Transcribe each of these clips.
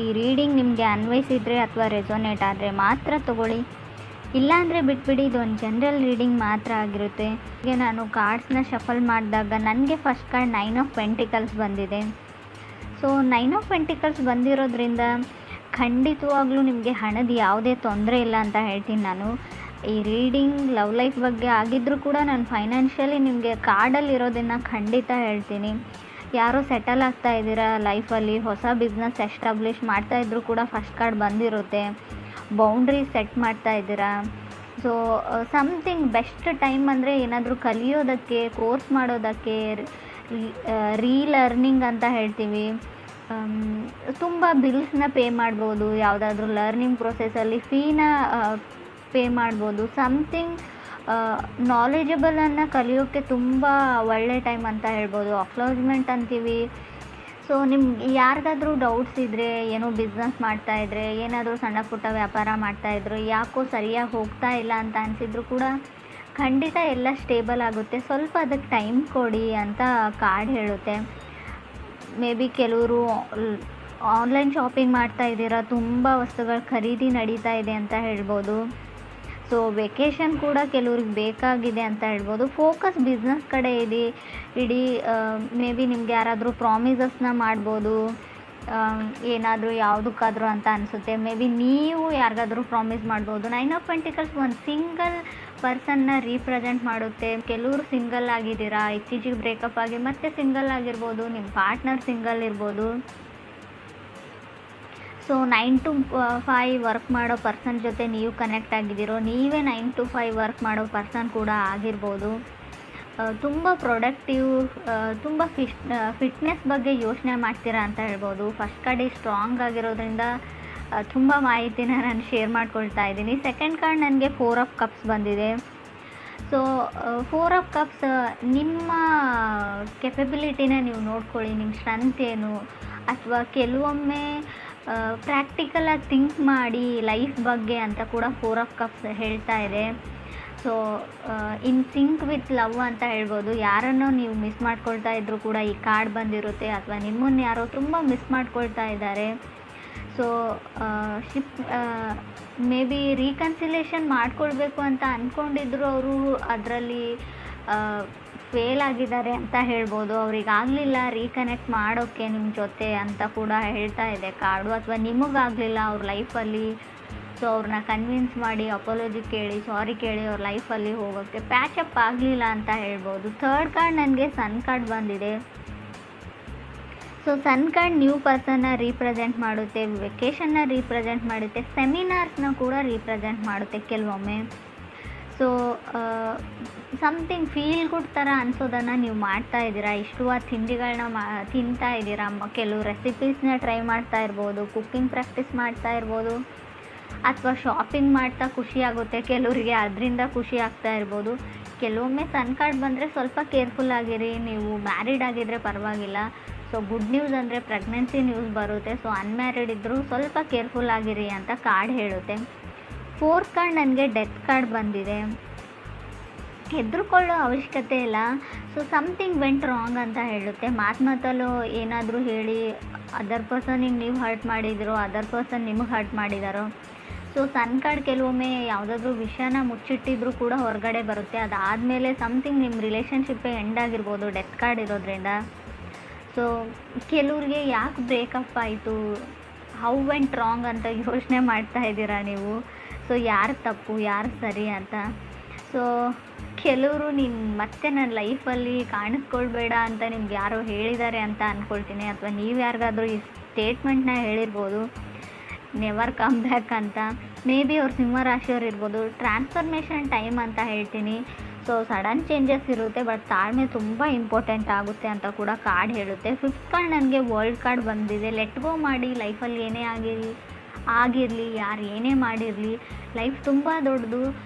ಈ ರೀಡಿಂಗ್ ನಿಮಗೆ ಅನ್ವಯಿಸಿದರೆ ಅಥವಾ ರೆಸೊನೇಟ್ ಆದರೆ ಮಾತ್ರ ತೊಗೊಳ್ಳಿ, ಇಲ್ಲಾಂದರೆ ಬಿಟ್ಬಿಡಿ. ಇದೊಂದು ಜನರಲ್ ರೀಡಿಂಗ್ ಮಾತ್ರ ಆಗಿರುತ್ತೆ. ಈಗ ನಾನು ಕಾರ್ಡ್ಸ್ನ ಶಫಲ್ ಮಾಡಿದಾಗ ನನಗೆ ಫಸ್ಟ್ ಕಾರ್ಡ್ 9 ಆಫ್ ಪೆಂಟಿಕಲ್ಸ್ ಬಂದಿದೆ. ಸೊ 9 ಆಫ್ ಪೆಂಟಿಕಲ್ಸ್ ಬಂದಿರೋದ್ರಿಂದ ಖಂಡಿತವಾಗ್ಲೂ ನಿಮಗೆ ಹಣದ ಯಾವುದೇ ತೊಂದರೆ ಇಲ್ಲ ಅಂತ ಹೇಳ್ತೀನಿ ನಾನು. ಈ ರೀಡಿಂಗ್ ಲವ್ ಲೈಫ್ ಬಗ್ಗೆ ಆಗಿದ್ದರೂ ಕೂಡ ನಾನು ಫೈನಾನ್ಷಿಯಲಿ ನಿಮಗೆ ಕಾರ್ಡಲ್ಲಿ ಇರೋದನ್ನು ಖಂಡಿತ ಹೇಳ್ತೀನಿ. ಯಾರೋ ಸೆಟಲ್ ಆಗ್ತಾ ಇದ್ದೀರಾ ಲೈಫಲ್ಲಿ, ಹೊಸ ಬಿಸ್ನೆಸ್ ಎಸ್ಟಾಬ್ಲಿಷ್ ಮಾಡ್ತಾಯಿದ್ರು ಕೂಡ ಫಸ್ಟ್ ಕಾರ್ಡ್ ಬಂದಿರುತ್ತೆ. ಬೌಂಡ್ರಿ ಸೆಟ್ ಮಾಡ್ತಾ ಇದ್ದೀರಾ. ಸೊ ಸಮಥಿಂಗ್ ಬೆಸ್ಟ್ ಟೈಮ್ ಅಂದರೆ ಏನಾದರೂ ಕಲಿಯೋದಕ್ಕೆ, ಕೋರ್ಸ್ ಮಾಡೋದಕ್ಕೆ, ರೀಲರ್ನಿಂಗ್ ಅಂತ ಹೇಳ್ತೀವಿ. ತುಂಬ ಬಿಲ್ಸ್ನ ಪೇ ಮಾಡ್ಬೋದು, ಯಾವುದಾದ್ರೂ ಲರ್ನಿಂಗ್ ಪ್ರೊಸೆಸಲ್ಲಿ ಫೀನ ಪೇ ಮಾಡ್ಬೋದು. ಸಮಥಿಂಗ್ ನಾಲೆಜಬಲನ್ನು ಕಲಿಯೋಕ್ಕೆ ತುಂಬ ಒಳ್ಳೆ ಟೈಮ್ ಅಂತ ಹೇಳ್ಬೋದು. ಅಕ್ನಾಲಜ್ಮೆಂಟ್ ಅಂತೀವಿ. ಸೊ ನಿಮ್ಗೆ ಯಾರಿಗಾದ್ರೂ ಡೌಟ್ಸ್ ಇದ್ದರೆ, ಏನೋ ಬಿಸ್ನೆಸ್ ಮಾಡ್ತಾಯಿದ್ರೆ, ಏನಾದರೂ ಸಣ್ಣ ಪುಟ್ಟ ವ್ಯಾಪಾರ ಮಾಡ್ತಾಯಿದ್ರು, ಯಾಕೋ ಸರಿಯಾಗಿ ಹೋಗ್ತಾ ಇಲ್ಲ ಅಂತ ಅನಿಸಿದ್ರು ಕೂಡ ಖಂಡಿತ ಎಲ್ಲ ಸ್ಟೇಬಲ್ ಆಗುತ್ತೆ. ಸ್ವಲ್ಪ ಅದಕ್ಕೆ ಟೈಮ್ ಕೊಡಿ ಅಂತ ಕಾರ್ಡ್ ಹೇಳುತ್ತೆ. ಮೇ ಬಿ ಕೆಲವರು ಆನ್ಲೈನ್ ಶಾಪಿಂಗ್ ಮಾಡ್ತಾ ಇದ್ದೀರಾ, ತುಂಬ ವಸ್ತುಗಳ ಖರೀದಿ ನಡೀತಾ ಇದೆ ಅಂತ ಹೇಳ್ಬೋದು. ಸೊ ವೆಕೇಷನ್ ಕೂಡ ಕೆಲವ್ರಿಗೆ ಬೇಕಾಗಿದೆ ಅಂತ ಹೇಳ್ಬೋದು. ಫೋಕಸ್ ಬಿಸ್ನೆಸ್ ಕಡೆ ಇಡೀ ಮೇ ಬಿ ನಿಮ್ಗೆ ಯಾರಾದರೂ ಪ್ರಾಮಿಸಸ್ನ ಮಾಡ್ಬೋದು, ಏನಾದರೂ ಯಾವುದಕ್ಕಾದರೂ ಅಂತ ಅನಿಸುತ್ತೆ. ಮೇ ಬಿ ನೀವು ಯಾರಿಗಾದ್ರೂ ಪ್ರಾಮಿಸ್ ಮಾಡ್ಬೋದು. 9 ಆಫ್ ಪೆಂಟಿಕಲ್ಸ್ ಒಂದು ಸಿಂಗಲ್ ಪರ್ಸನ್ನ ರೀಪ್ರೆಸೆಂಟ್ ಮಾಡುತ್ತೆ. ಕೆಲವರು ಸಿಂಗಲ್ ಆಗಿದ್ದೀರಾ, ಇತ್ತೀಚೆಗೆ ಬ್ರೇಕಪ್ ಆಗಿ ಮತ್ತೆ ಸಿಂಗಲ್ ಆಗಿರ್ಬೋದು, ನಿಮ್ಮ ಪಾರ್ಟ್ನರ್ ಸಿಂಗಲ್ ಇರ್ಬೋದು. ಸೊ 9 to 5 ವರ್ಕ್ ಮಾಡೋ ಪರ್ಸನ್ ಜೊತೆ ನೀವು ಕನೆಕ್ಟ್ ಆಗಿದ್ದೀರೋ, ನೀವೇ 9 to 5 ವರ್ಕ್ ಮಾಡೋ ಪರ್ಸನ್ ಕೂಡ ಆಗಿರ್ಬೋದು. ತುಂಬ ಪ್ರೊಡಕ್ಟಿವ್, ತುಂಬ ಫಿಟ್ನೆಸ್ ಬಗ್ಗೆ ಯೋಚನೆ ಮಾಡ್ತೀರಾ ಅಂತ ಹೇಳ್ಬೋದು. ಫಸ್ಟ್ ಕಾರ್ಡ್ ಸ್ಟ್ರಾಂಗ್ ಆಗಿರೋದ್ರಿಂದ ತುಂಬ ಮಾಹಿತಿನ ನಾನು ಶೇರ್ ಮಾಡ್ಕೊಳ್ತಾ ಇದ್ದೀನಿ. ಸೆಕೆಂಡ್ ಕಾರ್ಡ್ ನನಗೆ 4 ಆಫ್ ಕಪ್ಸ್ ಬಂದಿದೆ. ಸೊ 4 ಆಫ್ ಕಪ್ಸ್ ನಿಮ್ಮ ಕೆಪಬಿಲಿಟಿನ ನೀವು ನೋಡ್ಕೊಳ್ಳಿ, ನಿಮ್ಮ ಸ್ಟ್ರೆಂತ್ ಏನು, ಅಥವಾ ಕೆಲವೊಮ್ಮೆ ಪ್ರಾಕ್ಟಿಕಲಾಗಿ ಥಿಂಕ್ ಮಾಡಿ ಲೈಫ್ ಬಗ್ಗೆ ಅಂತ ಕೂಡ 4 ಆಫ್ ಕಪ್ಸ್ ಹೇಳ್ತಾ ಇದೆ. So in sync with love ಅಂತ ಹೇಳ್ಬೋದು. ಯಾರನ್ನೋ ನೀವು ಮಿಸ್ ಮಾಡ್ಕೊಳ್ತಾ ಇದ್ದರೂ ಕೂಡ ಈ ಕಾರ್ಡ್ ಬಂದಿರುತ್ತೆ, ಅಥವಾ ನಿಮ್ಮನ್ನು ಯಾರೋ ತುಂಬ ಮಿಸ್ ಮಾಡ್ಕೊಳ್ತಾ ಇದ್ದಾರೆ. ಸೊ ಮೇ ಬಿ ರೀಕನ್ಸಿಲೇಷನ್ ಮಾಡ್ಕೊಳ್ಬೇಕು ಅಂತ ಅಂದ್ಕೊಂಡಿದ್ರು, ಅವರು ಅದರಲ್ಲಿ ಫೇಲ್ ಆಗಿದ್ದಾರೆ ಅಂತ ಹೇಳ್ಬೋದು. ಅವ್ರಿಗಾಗಲಿಲ್ಲ ರೀಕನೆಕ್ಟ್ ಮಾಡೋಕ್ಕೆ ನಿಮ್ಮ ಜೊತೆ ಅಂತ ಕೂಡ ಹೇಳ್ತಾ ಇದೆ ಕಾರ್ಡು. ಅಥವಾ ನಿಮಗಾಗಲಿಲ್ಲ ಅವ್ರ ಲೈಫಲ್ಲಿ, ಸೊ ಅವ್ರನ್ನ ಕನ್ವಿನ್ಸ್ ಮಾಡಿ ಅಪಾಲಜಿ ಕೇಳಿ, ಸಾರಿ ಕೇಳಿ ಅವ್ರ ಲೈಫಲ್ಲಿ ಹೋಗೋಕ್ಕೆ ಪ್ಯಾಚಪ್ ಆಗಲಿಲ್ಲ ಅಂತ ಹೇಳ್ಬೋದು. ಥರ್ಡ್ ಕಾರ್ಡ್ ನನಗೆ ಸನ್ ಕಾರ್ಡ್ ಬಂದಿದೆ. ಸೊ ಸನ್ ಕಾರ್ಡ್ ನ್ಯೂ ಪರ್ಸನ್ನ ರೀಪ್ರೆಸೆಂಟ್ ಮಾಡುತ್ತೆ, ವೆಕೇಷನ್ನ ರೀಪ್ರೆಸೆಂಟ್ ಮಾಡುತ್ತೆ, ಸೆಮಿನಾರ್ಸ್ನ ಕೂಡ ರೀಪ್ರೆಸೆಂಟ್ ಮಾಡುತ್ತೆ ಕೆಲವೊಮ್ಮೆ. ಸೊ ಸಮಥಿಂಗ್ ಫೀಲ್ ಗುಡ್ ಥರ ಅನಿಸೋದನ್ನು ನೀವು ಮಾಡ್ತಾ ಇದ್ದೀರಾ. ಇಷ್ಟವಾದ ತಿಂಡಿಗಳನ್ನ ತಿಂತಾ ಇದ್ದೀರಾ. ಕೆಲವು ರೆಸಿಪೀಸ್ನ ಟ್ರೈ ಮಾಡ್ತಾ ಇರ್ಬೋದು, ಕುಕ್ಕಿಂಗ್ ಪ್ರಾಕ್ಟೀಸ್ ಮಾಡ್ತಾ ಇರ್ಬೋದು, ಅಥವಾ ಶಾಪಿಂಗ್ ಮಾಡ್ತಾ ಖುಷಿ ಆಗುತ್ತೆ ಕೆಲವರಿಗೆ, ಅದರಿಂದ ಖುಷಿ ಆಗ್ತಾ ಇರ್ಬೋದು. ಕೆಲವೊಮ್ಮೆ ಸನ್ ಕಾರ್ಡ್ ಬಂದರೆ ಸ್ವಲ್ಪ ಕೇರ್ಫುಲ್ ಆಗಿರಿ. ನೀವು ಮ್ಯಾರಿಡ್ ಆಗಿದ್ದರೆ ಪರವಾಗಿಲ್ಲ. ಸೊ ಗುಡ್ ನ್ಯೂಸ್ ಅಂದರೆ ಪ್ರೆಗ್ನೆನ್ಸಿ ನ್ಯೂಸ್ ಬರುತ್ತೆ. ಸೊ ಅನ್ಮ್ಯಾರಿಡ್ ಇದ್ದರೂ ಸ್ವಲ್ಪ ಕೇರ್ಫುಲ್ ಆಗಿರಿ ಅಂತ ಕಾರ್ಡ್ ಹೇಳುತ್ತೆ. 4th ಕಾರ್ಡ್ ನನಗೆ ಡೆತ್ ಕಾರ್ಡ್ ಬಂದಿದೆ. ಹೆದರ್ಕೊಳ್ಳೋ ಅವಶ್ಯಕತೆ ಇಲ್ಲ. ಸೊ ಸಮಥಿಂಗ್ ವೆಂಟ್ ರಾಂಗ್ ಅಂತ ಹೇಳುತ್ತೆ. ಮಾತಲ್ಲೋ ಏನಾದರೂ ಹೇಳಿ ಅದರ್ ಪರ್ಸನಿಗೆ ನೀವು ಹರ್ಟ್ ಮಾಡಿದಿರೋ, ಅದರ್ ಪರ್ಸನ್ ನಿಮಗೆ ಹರ್ಟ್ ಮಾಡಿದಾರೋ. ಸೊ ಸನ್ ಕಾರ್ಡ್ ಕೆಲವೊಮ್ಮೆ ಯಾವುದಾದ್ರೂ ವಿಷಯನ ಮುಚ್ಚಿಟ್ಟಿದ್ರೂ ಕೂಡ ಹೊರಗಡೆ ಬರುತ್ತೆ. ಅದಾದಮೇಲೆ ಸಮಥಿಂಗ್ ನಿಮ್ಮ ರಿಲೇಷನ್ಶಿಪ್ಪೇ ಎಂಡ್ ಆಗಿರ್ಬೋದು ಡೆತ್ ಕಾರ್ಡ್ ಇರೋದ್ರಿಂದ. ಸೊ ಕೆಲವ್ರಿಗೆ ಯಾಕೆ ಬ್ರೇಕಪ್ ಆಯಿತು, ಹೌ ವೆಂಟ್ ರಾಂಗ್ ಅಂತ ಯೋಚನೆ ಮಾಡ್ತಾ ಇದ್ದೀರಾ ನೀವು. ಸೊ ಯಾರು ತಪ್ಪು ಯಾರು ಸರಿ ಅಂತ. ಸೊ ಕೆಲವರು ನೀನು ಮತ್ತೆ ನನ್ನ ಲೈಫಲ್ಲಿ ಕಾಣಿಸ್ಕೊಳ್ಬೇಡ ಅಂತ ನಿಮ್ಗೆ ಯಾರೋ ಹೇಳಿದ್ದಾರೆ ಅಂತ ಅಂದ್ಕೊಳ್ತೀನಿ. ಅಥವಾ ನೀವು ಯಾರಿಗಾದ್ರೂ ಈ ಸ್ಟೇಟ್ಮೆಂಟ್ನ ಹೇಳಿರ್ಬೋದು, ನೆವರ್ ಕಮ್ ಬ್ಯಾಕ್ ಅಂತ. ಮೇ ಬಿ ಅವ್ರು ಸಿಂಹರಾಶಿಯವ್ರು ಇರ್ಬೋದು. ಟ್ರಾನ್ಸ್ಫರ್ಮೇಷನ್ ಟೈಮ್ ಅಂತ ಹೇಳ್ತೀನಿ. ಸೊ ಸಡನ್ ಚೇಂಜಸ್ ಇರುತ್ತೆ, ಬಟ್ ತಾಳ್ಮೆ ತುಂಬ ಇಂಪಾರ್ಟೆಂಟ್ ಆಗುತ್ತೆ ಅಂತ ಕೂಡ ಕಾರ್ಡ್ ಹೇಳುತ್ತೆ. 5th ಕಾರ್ಡ್ ನನಗೆ ವರ್ಲ್ಡ್ ಕಾರ್ಡ್ ಬಂದಿದೆ. ಲೆಟ್ ಗೋ ಮಾಡಿ. ಲೈಫಲ್ಲಿ ಏನೇ ಆಗಿರಲಿ, ಯಾರು ಏನೇ ಮಾಡಿರಲಿ, ಲೈಫ್ ತುಂಬ ದೊಡ್ಡದು.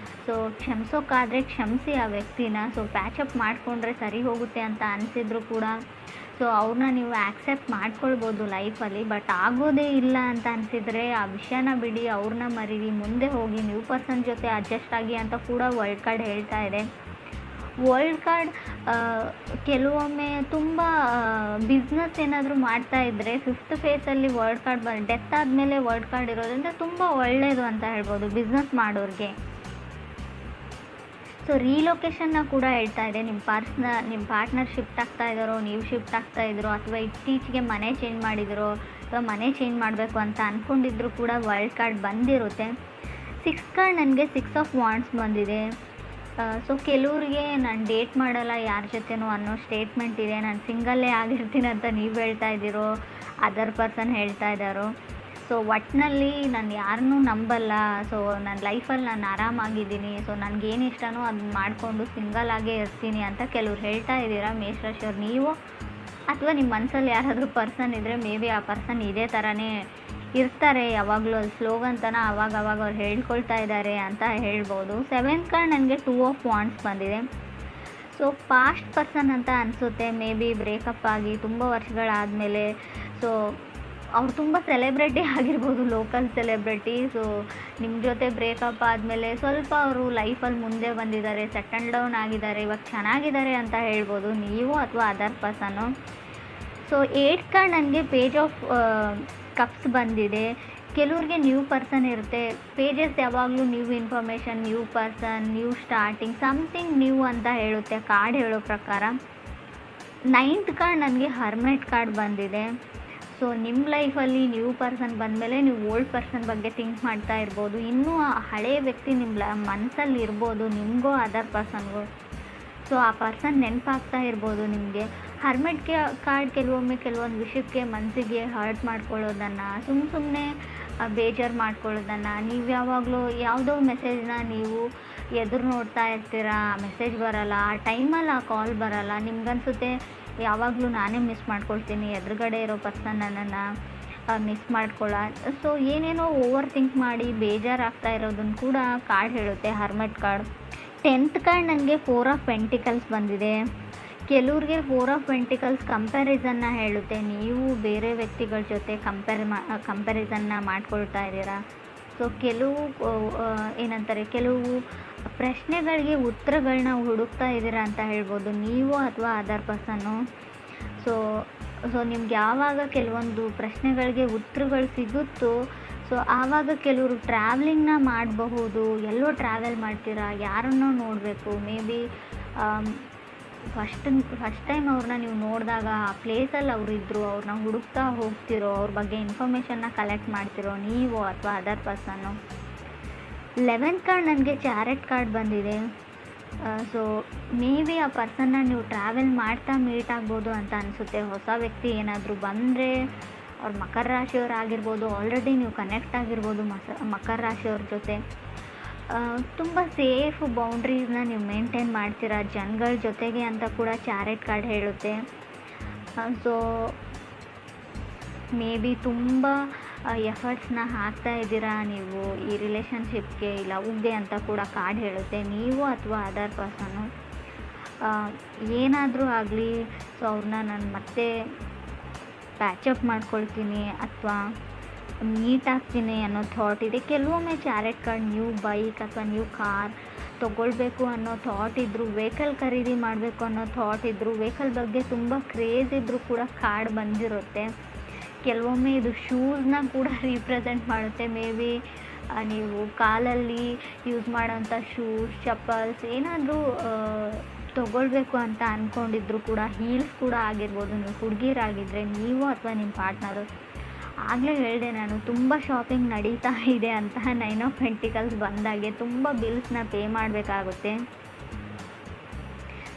ಸೊ ಕ್ಷಮಿಸೋಕ್ಕಾದರೆ ಕ್ಷಮಿಸಿ ಆ ವ್ಯಕ್ತಿನ. ಸೊ ಪ್ಯಾಚಪ್ ಮಾಡಿಕೊಂಡ್ರೆ ಸರಿ ಹೋಗುತ್ತೆ ಅಂತ ಅನಿಸಿದ್ರು ಕೂಡ ಸೊ ಅವ್ರನ್ನ ನೀವು ಆ್ಯಕ್ಸೆಪ್ಟ್ ಮಾಡ್ಕೊಳ್ಬೋದು ಲೈಫಲ್ಲಿ. ಬಟ್ ಆಗೋದೇ ಇಲ್ಲ ಅಂತ ಅನಿಸಿದರೆ ಆ ವಿಷಯನ ಬಿಡಿ, ಅವ್ರನ್ನ ಮರೀರಿ, ಮುಂದೆ ಹೋಗಿ ನ್ಯೂ ಪರ್ಸನ್ ಜೊತೆ ಅಡ್ಜಸ್ಟ್ ಆಗಿ ಅಂತ ಕೂಡ ವರ್ಲ್ಡ್ ಕಾರ್ಡ್ ಹೇಳ್ತಾ ಇದೆ. ವರ್ಲ್ಡ್ ಕಾರ್ಡ್ ಕೆಲವೊಮ್ಮೆ ತುಂಬ ಬಿಸ್ನೆಸ್ ಏನಾದರೂ ಮಾಡ್ತಾಯಿದ್ರೆ ಫಿಫ್ತ್ ಫೇಸಲ್ಲಿ ವರ್ಲ್ಡ್ ಕಾರ್ಡ್ ಡೆತ್ ಆದಮೇಲೆ ವರ್ಲ್ಡ್ ಕಾರ್ಡ್ ಇರೋದ್ರಿಂದ ತುಂಬ ಒಳ್ಳೆಯದು ಅಂತ ಹೇಳ್ಬೋದು ಬಿಸ್ನೆಸ್ ಮಾಡೋರಿಗೆ. ಸೊ ರೀಲೊಕೇಶನ್ನ ಕೂಡ ಹೇಳ್ತಾ ಇದೆ. ನಿಮ್ಮ ಪಾರ್ಟ್ನರ್ ಶಿಫ್ಟ್ ಆಗ್ತಾ ಇದ್ದಾರೋ, ನೀವು ಶಿಫ್ಟ್ ಆಗ್ತಾ ಇದ್ರೋ, ಅಥವಾ ಇತ್ತೀಚೆಗೆ ಮನೆ ಚೇಂಜ್ ಮಾಡಿದಿರೋ, ಅಥವಾ ಮನೆ ಚೇಂಜ್ ಮಾಡಬೇಕು ಅಂತ ಅಂದ್ಕೊಂಡಿದ್ರು ಕೂಡ ವರ್ಲ್ಡ್ ಕಾರ್ಡ್ ಬಂದಿರುತ್ತೆ. 6 ಕಾರ್ಡ್ ನನಗೆ 6 ಆಫ್ ವಾಂಡ್ಸ್ ಬಂದಿದೆ. ಸೊ ಕೆಲವ್ರಿಗೆ ನಾನು ಡೇಟ್ ಮಾಡಲ್ಲ ಯಾರ ಜೊತೆನೂ ಅನ್ನೋ ಸ್ಟೇಟ್ಮೆಂಟ್ ಇದೆ. ನಾನು ಸಿಂಗಲ್ಲೇ ಆಗಿರ್ತೀನಿ ಅಂತ ನೀವು ಹೇಳ್ತಾ ಇದ್ದೀರೋ, ಅದರ್ ಪರ್ಸನ್ ಹೇಳ್ತಾ ಇದ್ದಾರೋ. ಸೊ ಒಟ್ಟಿನಲ್ಲಿ ನಾನು ಯಾರನ್ನೂ ನಂಬಲ್ಲ. ಸೊ ನನ್ನ ಲೈಫಲ್ಲಿ ನಾನು ಆರಾಮಾಗಿದ್ದೀನಿ. ಸೊ ನನಗೇನು ಇಷ್ಟನೋ ಅದನ್ನ ಮಾಡಿಕೊಂಡು ಸಿಂಗಲಾಗೇ ಇರ್ತೀನಿ ಅಂತ ಕೆಲವ್ರು ಹೇಳ್ತಾ ಇದ್ದೀರಾ ಮೇಷರಾಶಿಯವ್ರು. ನೀವು ಅಥವಾ ನಿಮ್ಮ ಮನಸ್ಸಲ್ಲಿ ಯಾರಾದರೂ ಪರ್ಸನ್ ಇದ್ದರೆ ಮೇ ಬಿ ಆ ಪರ್ಸನ್ ಇದೇ ಥರನೇ ಇರ್ತಾರೆ ಯಾವಾಗಲೂ. ಅಲ್ಲಿ ಸ್ಲೋಗಂತನ ಅವಾಗ ಅವ್ರು ಹೇಳ್ಕೊಳ್ತಾ ಇದ್ದಾರೆ ಅಂತ ಹೇಳ್ಬೋದು. 7th ಕಾರ್ಡ್ ನನಗೆ 2 ಆಫ್ ವಾಂಡ್ಸ್ ಬಂದಿದೆ. ಸೊ ಪಾಸ್ಟ್ ಪರ್ಸನ್ ಅಂತ ಅನಿಸುತ್ತೆ. ಮೇ ಬಿ ಬ್ರೇಕಪ್ ಆಗಿ ತುಂಬ ವರ್ಷಗಳಾದಮೇಲೆ ಸೊ ಅವ್ರು ತುಂಬ ಸೆಲೆಬ್ರಿಟಿ ಆಗಿರ್ಬೋದು, ಲೋಕಲ್ ಸೆಲೆಬ್ರಿಟಿ. ಸೊ ನಿಮ್ಮ ಜೊತೆ ಬ್ರೇಕಪ್ ಆದಮೇಲೆ ಸ್ವಲ್ಪ ಅವರು ಲೈಫಲ್ಲಿ ಮುಂದೆ ಬಂದಿದ್ದಾರೆ, ಸೆಟಲ್ ಡೌನ್ ಆಗಿದ್ದಾರೆ, ಇವಾಗ ಚೆನ್ನಾಗಿದ್ದಾರೆ ಅಂತ ಹೇಳ್ಬೋದು ನೀವು ಅಥವಾ ಅದರ್ ಪರ್ಸನ್ನು. ಸೊ 8th ಕಾರ್ಡ್ ನನಗೆ ಪೇಜ್ ಆಫ್ ಕಪ್ಸ್ ಬಂದಿದೆ. ಕೆಲವ್ರಿಗೆ ನ್ಯೂ ಪರ್ಸನ್ ಇರುತ್ತೆ. ಪೇಜಸ್ ಯಾವಾಗಲೂ new information, new person, new starting, something new ಅಂತ ಹೇಳುತ್ತೆ ಕಾರ್ಡ್ ಹೇಳೋ ಪ್ರಕಾರ. 9th ಕಾರ್ಡ್ ನನಗೆ ಹರ್ಮೆಟ್ ಕಾರ್ಡ್ ಬಂದಿದೆ. ಸೊ ನಿಮ್ಮ ಲೈಫಲ್ಲಿ ನ್ಯೂ ಪರ್ಸನ್ ಬಂದಮೇಲೆ ನೀವು ಓಲ್ಡ್ ಪರ್ಸನ್ ಬಗ್ಗೆ ಥಿಂಕ್ ಮಾಡ್ತಾ ಇರ್ಬೋದು. ಇನ್ನೂ ಆ ಹಳೆಯ ವ್ಯಕ್ತಿ ನಿಮ್ಮ ಮನಸ್ಸಲ್ಲಿ ಇರ್ಬೋದು, ನಿಮಗೋ ಅದರ್ ಪರ್ಸನ್ಗೋ. ಸೊ ಆ ಪರ್ಸನ್ ನೆನಪಾಗ್ತಾ ಇರ್ಬೋದು ನಿಮಗೆ. ಹರ್ಮೆಟ್ ಕಾರ್ಡ್ ಕೆಲವೊಂದು ವಿಷಯಕ್ಕೆ ಮನಸ್ಸಿಗೆ ಹರ್ಟ್ ಮಾಡ್ಕೊಳ್ಳೋದನ್ನು, ಸುಮ್ಮನೆ ಬೇಜಾರು ಮಾಡ್ಕೊಳ್ಳೋದನ್ನು, ನೀವು ಯಾವಾಗಲೂ ಯಾವುದೋ ಮೆಸೇಜ್ನ ನೀವು ಎದುರು ನೋಡ್ತಾ ಇರ್ತೀರಾ, ಮೆಸೇಜ್ ಬರೋಲ್ಲ, ಆ ಟೈಮಲ್ಲಿ ಆ ಕಾಲ್ ಬರೋಲ್ಲ, ನಿಮ್ಗನ್ಸುತ್ತೆ ಯಾವಾಗಲೂ ನಾನೇ ಮಿಸ್ ಮಾಡ್ಕೊಳ್ತೀನಿ, ಎದುರುಗಡೆ ಇರೋ ಪರ್ಸನ್ ನನ್ನನ್ನು ಮಿಸ್ ಮಾಡ್ಕೊಳ್ಳ. ಸೊ ಏನೇನೋ ಓವರ್ ಥಿಂಕ್ ಮಾಡಿ ಬೇಜಾರಾಗ್ತಾ ಇರೋದನ್ನು ಕೂಡ ಕಾರ್ಡ್ ಹೇಳುತ್ತೆ ಹರ್ಮೆಟ್ ಕಾರ್ಡ್. 10th ಕಾರ್ಡ್ ನನಗೆ 4 ಆಫ್ ಪೆಂಟಿಕಲ್ಸ್ ಬಂದಿದೆ. ಕೆಲವ್ರಿಗೆ 4 ಆಫ್ ಪೆಂಟಿಕಲ್ಸ್ ಕಂಪ್ಯಾರಿಸನ್ನ ಹೇಳುತ್ತೆ. ನೀವು ಬೇರೆ ವ್ಯಕ್ತಿಗಳ ಜೊತೆ ಕಂಪ್ಯಾರಿಸನ್ನ ಮಾಡ್ಕೊಳ್ತಾ ಇದ್ದೀರಾ. ಸೊ ಕೆಲವು ಪ್ರಶ್ನೆಗಳಿಗೆ ಉತ್ತರಗಳನ್ನ ಹುಡುಕ್ತಾ ಇದ್ದೀರಾ ಅಂತ ಹೇಳ್ಬೋದು ನೀವು ಅಥವಾ ಅದರ್ ಪರ್ಸನ್ನು. ಸೊ ನಿಮ್ಗೆ ಯಾವಾಗ ಕೆಲವೊಂದು ಪ್ರಶ್ನೆಗಳಿಗೆ ಉತ್ತರಗಳು ಸಿಗುತ್ತೋ ಸೊ ಆವಾಗ ಕೆಲವರು ಟ್ರಾವೆಲಿಂಗ್ನ ಮಾಡಬಹುದು. ಎಲ್ಲೋ ಟ್ರಾವೆಲ್ ಮಾಡ್ತೀರಾ, ಯಾರನ್ನೋ ನೋಡಬೇಕು, ಮೇ ಬಿ ಫಸ್ಟ್ ಟೈಮ್ ಅವ್ರನ್ನ ನೀವು ನೋಡಿದಾಗ ಆ ಪ್ಲೇಸಲ್ಲಿ ಅವರಿದ್ದರು, ಅವ್ರನ್ನ ಹುಡುಕ್ತಾ ಹೋಗ್ತಿರೋ, ಅವ್ರ ಬಗ್ಗೆ ಇನ್ಫಾರ್ಮೇಷನ್ನ ಕಲೆಕ್ಟ್ ಮಾಡ್ತಿರೋ ನೀವು ಅಥವಾ ಅದರ್ ಪರ್ಸನ್ನು. 11th ಕಾರ್ಡ್ ನನಗೆ ಚಾರೆಟ್ ಕಾರ್ಡ್ ಬಂದಿದೆ. ಸೊ ಮೇ ಬಿ ಆ ಪರ್ಸನ್ನ ನೀವು ಟ್ರಾವೆಲ್ ಮಾಡ್ತಾ ಮೀಟ್ ಆಗ್ಬೋದು ಅಂತ ಅನಿಸುತ್ತೆ. ಹೊಸ ವ್ಯಕ್ತಿ ಏನಾದರೂ ಬಂದರೆ ಅವ್ರು ಮಕರ ರಾಶಿಯವ್ರು ಆಗಿರ್ಬೋದು, ಆಲ್ರೆಡಿ ನೀವು ಕನೆಕ್ಟ್ ಆಗಿರ್ಬೋದು ಮಕರ ರಾಶಿಯವ್ರ ಜೊತೆ. ತುಂಬ ಸೇಫ್ ಬೌಂಡ್ರೀಸ್ನ ನೀವು ಮೇಂಟೈನ್ ಮಾಡ್ತೀರಾ ಜನಗಳ ಜೊತೆಗೆ ಅಂತ ಕೂಡ ಚಾರೆಟ್ ಕಾರ್ಡ್ ಹೇಳುತ್ತೆ. ಸೊ ಮೇ ಬಿ ತುಂಬ ಎಫರ್ಟ್ಸ್ನ ಹಾಕ್ತಾ ಇದ್ದೀರಾ ನೀವು ಈ ರಿಲೇಷನ್ಶಿಪ್ಗೆ, ಲವ್ಗೆ ಅಂತ ಕೂಡ ಕಾರ್ಡ್ ಹೇಳುತ್ತೆ ನೀವು ಅಥವಾ ಅದರ್ ಪರ್ಸನ್ನು. ಏನಾದರೂ ಆಗಲಿ ಸೊ ಅವ್ರನ್ನ ನಾನು ಮತ್ತೆ ಪ್ಯಾಚಪ್ ಮಾಡ್ಕೊಳ್ತೀನಿ ಅಥವಾ ಮೀಟ್ ಆಗ್ತೀನಿ ಅನ್ನೋ ಥಾಟ್ ಇದೆ. ಕೆಲವೊಮ್ಮೆ ಚಾರೆಟ್ ಕಾರ್ಡ್ ನ್ಯೂ ಬೈಕ್ ಅಥವಾ ನ್ಯೂ ಕಾರ್ ತೊಗೊಳ್ಬೇಕು ಅನ್ನೋ ಥಾಟ್ ಇದ್ದರೂ, ವೆಹಿಕಲ್ ಖರೀದಿ ಮಾಡಬೇಕು ಅನ್ನೋ ಥಾಟ್ ಇದ್ದರೂ, ವೆಹಿಕಲ್ ಬಗ್ಗೆ ತುಂಬ ಕ್ರೇಜ್ ಇದ್ದರೂ ಕೂಡ ಕಾರ್ಡ್ ಬಂದಿರುತ್ತೆ. ಕೆಲವೊಮ್ಮೆ ಇದು ಶೂಸ್ನ ಕೂಡ ರೀಪ್ರೆಸೆಂಟ್ ಮಾಡುತ್ತೆ. ಮೇ ಬಿ ನೀವು ಕಾಲಲ್ಲಿ ಯೂಸ್ ಮಾಡೋಂಥ ಶೂಸ್, ಚಪ್ಪಲ್ಸ್ ಏನಾದರೂ ತೊಗೊಳ್ಬೇಕು ಅಂತ ಅಂದ್ಕೊಂಡಿದ್ರು ಕೂಡ, ಹೀಲ್ಸ್ ಕೂಡ ಆಗಿರ್ಬೋದು. ನೀವು ಹುಡುಗಿರಾಗಿದ್ದರೆ ನೀವು ಅಥವಾ ನಿಮ್ಮ ಪಾರ್ಟ್ನರು. ಆಗಲೇ ಹೇಳಿದೆ ನಾನು, ತುಂಬ ಶಾಪಿಂಗ್ ನಡೀತಾ ಇದೆ ಅಂತ. 9 ಆಫ್ ಪೆಂಟಿಕಲ್ಸ್ ಬಂದಾಗೆ ತುಂಬ ಬಿಲ್ಸ್ನ ಪೇ ಮಾಡಬೇಕಾಗುತ್ತೆ.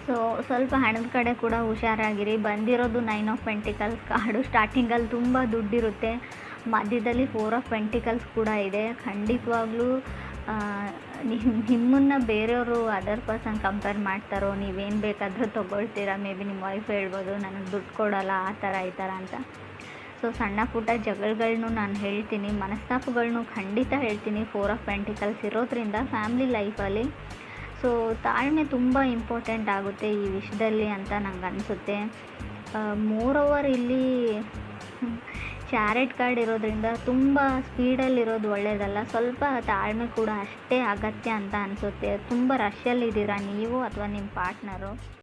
ಸೊ ಸ್ವಲ್ಪ ಹಣದ ಕಡೆ ಕೂಡ ಹುಷಾರಾಗಿರಿ. ಬಂದಿರೋದು 9 ಆಫ್ ಪೆಂಟಿಕಲ್ಸ್ ಕಾರ್ಡು. ಸ್ಟಾರ್ಟಿಂಗಲ್ಲಿ ತುಂಬ ದುಡ್ಡಿರುತ್ತೆ, ಮಧ್ಯದಲ್ಲಿ 4 ಆಫ್ ಪೆಂಟಿಕಲ್ಸ್ ಕೂಡ ಇದೆ. ಖಂಡಿತವಾಗ್ಲೂ ನಿಮ್ಮನ್ನು ಬೇರೆಯವರು ಅದರ್ ಪರ್ಸನ್ ಕಂಪೇರ್ ಮಾಡ್ತಾರೋ, ನೀವೇನು ಬೇಕಾದರೂ ತೊಗೊಳ್ತೀರಾ. ಮೇ ಬಿ ನಿಮ್ಮ ವೈಫ್ ಹೇಳ್ಬೋದು ನನಗೆ ದುಡ್ಡು ಕೊಡೋಲ್ಲ ಆ ಥರ ಈ ಥರ ಅಂತ. ಸೊ ಸಣ್ಣ ಪುಟ್ಟ ಜಗಳಗಳನ್ನೂ ನಾನು ಹೇಳ್ತೀನಿ, ಮನಸ್ತಾಪಗಳನ್ನೂ ಖಂಡಿತ ಹೇಳ್ತೀನಿ 4 ಆಫ್ ಪೆಂಟಿಕಲ್ಸ್ ಇರೋದ್ರಿಂದ ಫ್ಯಾಮ್ಲಿ ಲೈಫಲ್ಲಿ. ಸೊ ತಾಳ್ಮೆ ತುಂಬ ಇಂಪಾರ್ಟೆಂಟ್ ಆಗುತ್ತೆ ಈ ವಿಷಯದಲ್ಲಿ ಅಂತ ನಂಗೆ ಅನಿಸುತ್ತೆ. ಮೋರ್ ಓವರ್ ಇಲ್ಲಿ ಚಾರೆಟ್ ಕಾರ್ಡ್ ಇರೋದ್ರಿಂದ ತುಂಬ ಸ್ಪೀಡಲ್ಲಿರೋದು ಒಳ್ಳೆಯದಲ್ಲ. ಸ್ವಲ್ಪ ತಾಳ್ಮೆ ಕೂಡ ಅಷ್ಟೇ ಅಗತ್ಯ ಅಂತ ಅನಿಸುತ್ತೆ. ತುಂಬ ರಶ್ಶಲ್ಲಿದ್ದೀರಾ ನೀವು ಅಥವಾ ನಿಮ್ಮ ಪಾರ್ಟ್ನರು.